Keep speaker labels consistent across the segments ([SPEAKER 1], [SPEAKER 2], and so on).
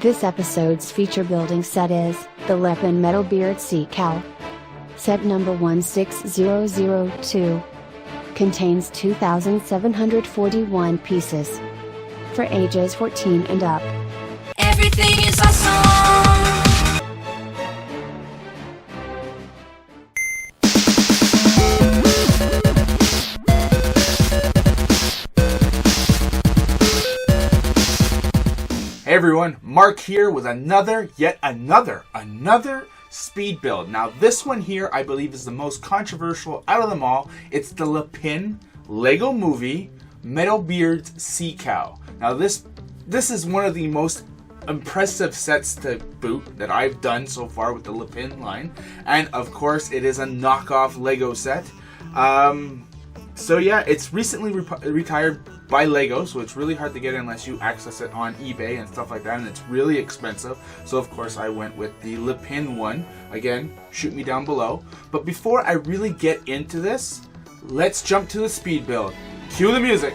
[SPEAKER 1] This episode's feature building set is the Lepin Metal Beard Sea Cow. Set number 16002. Contains 2,741 pieces. For ages 14 and up.
[SPEAKER 2] Everything is awesome.
[SPEAKER 3] Hey everyone, Mark here with yet another speed build. Now this one here I believe is the most controversial out of them all. It's the Lepin Lego Movie Metal Beards Sea Cow. Now this is one of the most impressive sets to boot that I've done so far with the Lepin line. And of course it is a knockoff Lego set. So yeah, it's recently retired by Lego, so it's really hard to get unless you access it on eBay and stuff like that, and it's really expensive. So of course I went with the Lepin one. Again, shoot me down below. But before I really get into this, let's jump to the speed build. Cue the music.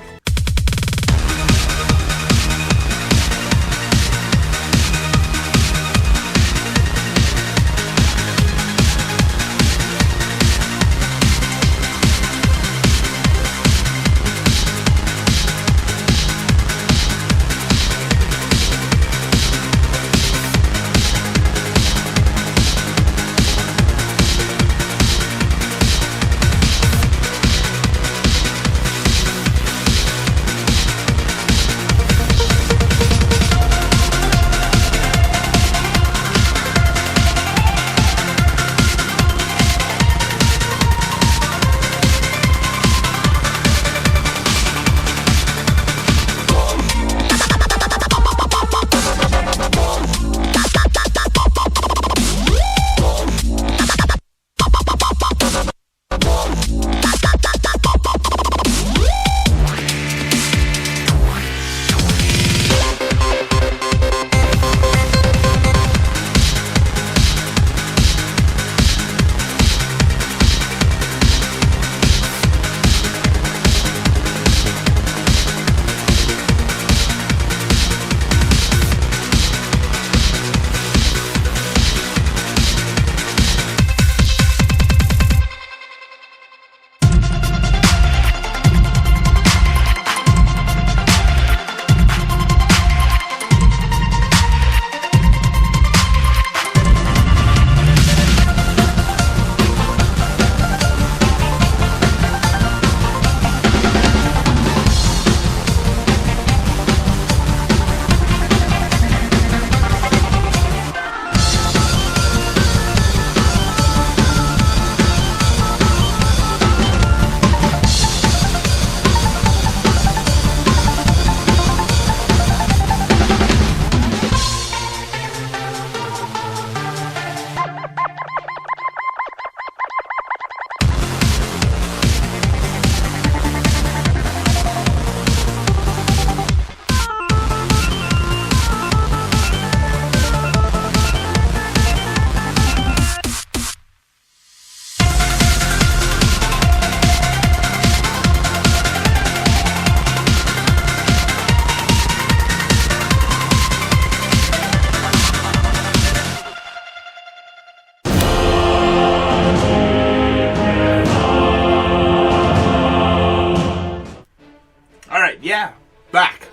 [SPEAKER 3] Yeah, back.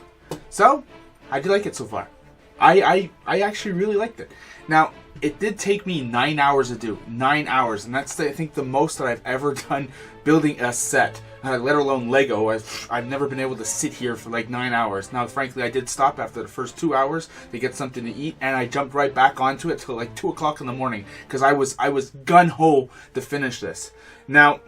[SPEAKER 3] So, how'd you like it so far? I actually really liked it. Now, it did take me 9 hours to do. 9 hours, and that's I think the most that I've ever done building a set, let alone Lego. I've never been able to sit here for like 9 hours. Now, frankly, I did stop after the first 2 hours to get something to eat, and I jumped right back onto it till like 2 o'clock in the morning because I was gun-ho to finish this. Now,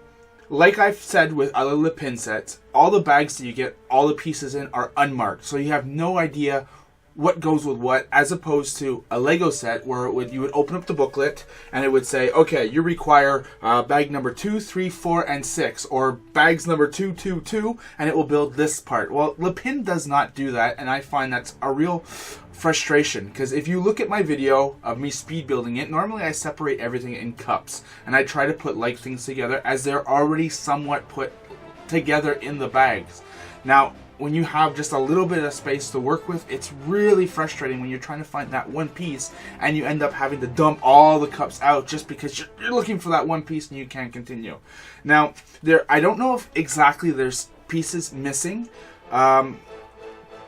[SPEAKER 3] like I've said with other Lepin sets, all the bags that you get all the pieces in are unmarked, so you have no idea what goes with what, as opposed to a Lego set where you would open up the booklet and it would say, okay, you require bag number 2, 3, 4, and 6, or bags number 2, 2, 2, and it will build this part. Well, Lepin does not do that, and I find that's a real frustration, because if you look at my video of me speed building it, normally I separate everything in cups, and I try to put like things together as they're already somewhat put together in the bags. Now, when you have just a little bit of space to work with, it's really frustrating when you're trying to find that one piece and you end up having to dump all the cups out just because you're looking for that one piece and you can't continue. Now, I don't know if exactly there's pieces missing,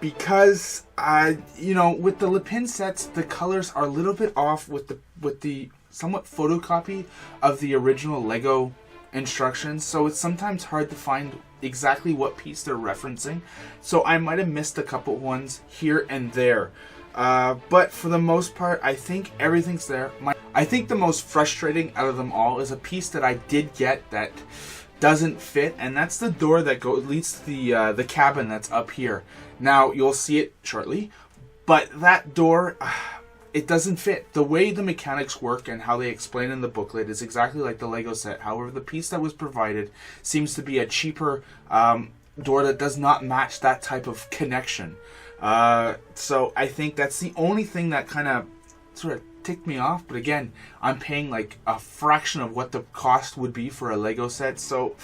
[SPEAKER 3] because with the Lepin sets, the colors are a little bit off with the somewhat photocopy of the original Lego instructions, so it's sometimes hard to find exactly what piece they're referencing. So I might have missed a couple ones here and there, but for the most part, I think everything's there. I think the most frustrating out of them all is a piece that I did get that doesn't fit, and that's the door that leads to the cabin that's up here. Now you'll see it shortly, but that door, it doesn't fit. The way the mechanics work and how they explain in the booklet is exactly like the Lego set. However, the piece that was provided seems to be a cheaper door that does not match that type of connection. So I think that's the only thing that kind of sort of ticked me off. But again, I'm paying like a fraction of what the cost would be for a Lego set, so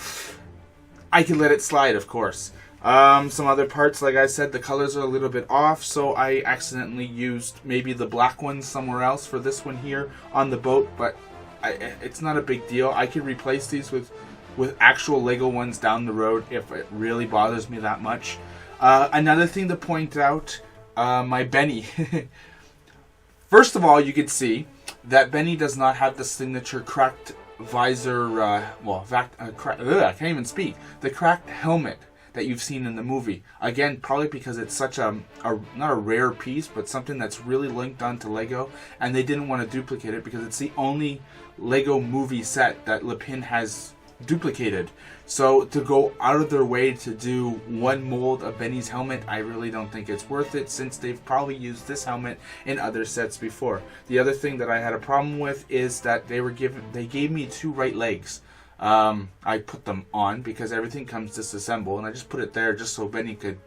[SPEAKER 3] I can let it slide, of course. Some other parts, like I said, the colors are a little bit off, so I accidentally used maybe the black ones somewhere else for this one here on the boat, but it's not a big deal. I could replace these with actual Lego ones down the road if it really bothers me that much. Another thing to point out, my Benny. First of all, you can see that Benny does not have the signature cracked visor, I can't even speak. The cracked helmet that you've seen in the movie. Again, probably because it's such not a rare piece, but something that's really linked onto Lego, and they didn't want to duplicate it because it's the only Lego movie set that Lepin has duplicated. So to go out of their way to do one mold of Benny's helmet, I really don't think it's worth it, since they've probably used this helmet in other sets before. The other thing that I had a problem with is that they gave me two right legs. I put them on because everything comes disassembled, and I just put it there just so Benny could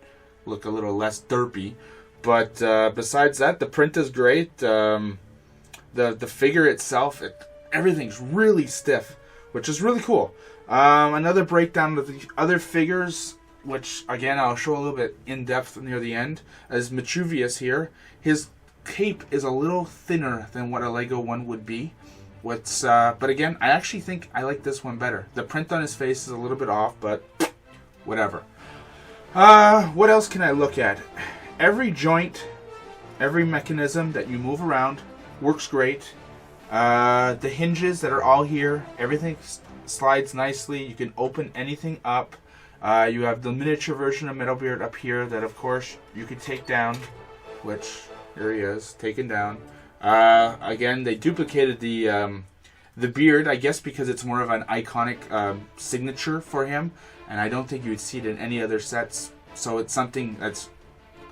[SPEAKER 3] look a little less derpy. But besides that, the print is great. The figure itself, everything's really stiff, which is really cool. Another breakdown of the other figures, which again I'll show a little bit in depth near the end, is Vitruvius here. His cape is a little thinner than what a Lego one would be. But again, I actually think I like this one better. The print on his face is a little bit off, but whatever. What else can I look at? Every joint, every mechanism that you move around works great. The hinges that are all here, everything slides nicely. You can open anything up. You have the miniature version of Metalbeard up here that, of course, you could take down, which, here he is, taken down. Again, they duplicated the beard, I guess because it's more of an iconic signature for him, and I don't think you would see it in any other sets, so it's something that's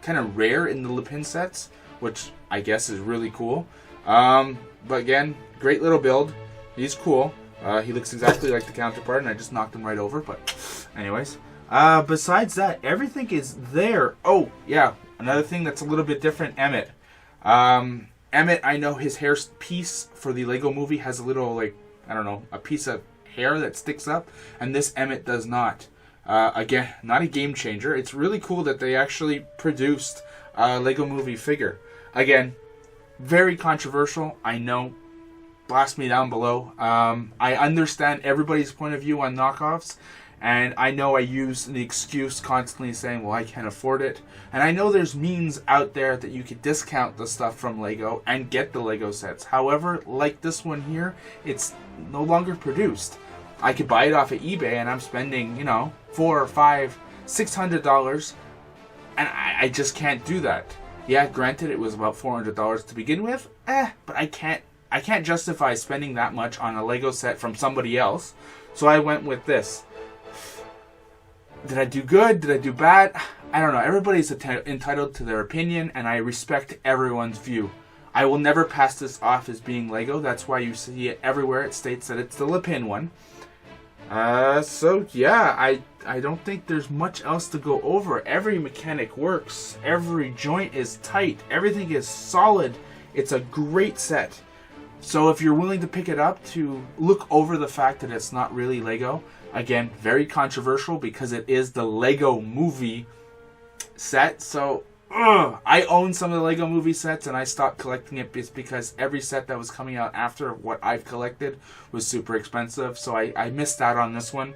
[SPEAKER 3] kind of rare in the Lepin sets, which I guess is really cool. But again, great little build. He's cool. He looks exactly like the counterpart, and I just knocked him right over, but anyways. Besides that, everything is there. Oh, yeah, another thing that's a little bit different, Emmett. Emmett, I know his hair piece for the Lego movie has a little, a piece of hair that sticks up, and this Emmett does not. Again, not a game changer. It's really cool that they actually produced a Lego movie figure. Again, very controversial, I know. Blast me down below. I understand everybody's point of view on knockoffs, and I know I use the excuse constantly saying, well, I can't afford it. And I know there's means out there that you could discount the stuff from Lego and get the Lego sets. However, like this one here, it's no longer produced. I could buy it off of eBay and I'm spending, $400 or $500, $600, and I just can't do that. Yeah, granted, it was about $400 to begin with, but I can't justify spending that much on a Lego set from somebody else, so I went with this. Did I do good? Did I do bad? I don't know. Everybody's entitled to their opinion, and I respect everyone's view. I will never pass this off as being Lego. That's why you see it everywhere. It states that it's the Lepin one. So yeah, I don't think there's much else to go over. Every mechanic works. Every joint is tight. Everything is solid. It's a great set. So if you're willing to pick it up to look over the fact that it's not really Lego, again, very controversial because it is the Lego movie set. So I own some of the Lego Movie sets, and I stopped collecting it because every set that was coming out after what I've collected was super expensive. So I missed out on this one.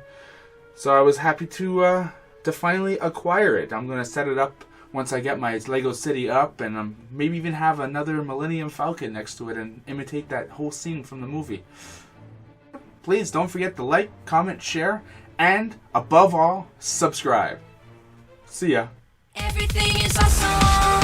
[SPEAKER 3] So I was happy to finally acquire it. I'm going to set it up once I get my Lego City up, and maybe even have another Millennium Falcon next to it and imitate that whole scene from the movie. Please don't forget to like, comment, share, and above all, subscribe. See ya.
[SPEAKER 2] Everything is awesome.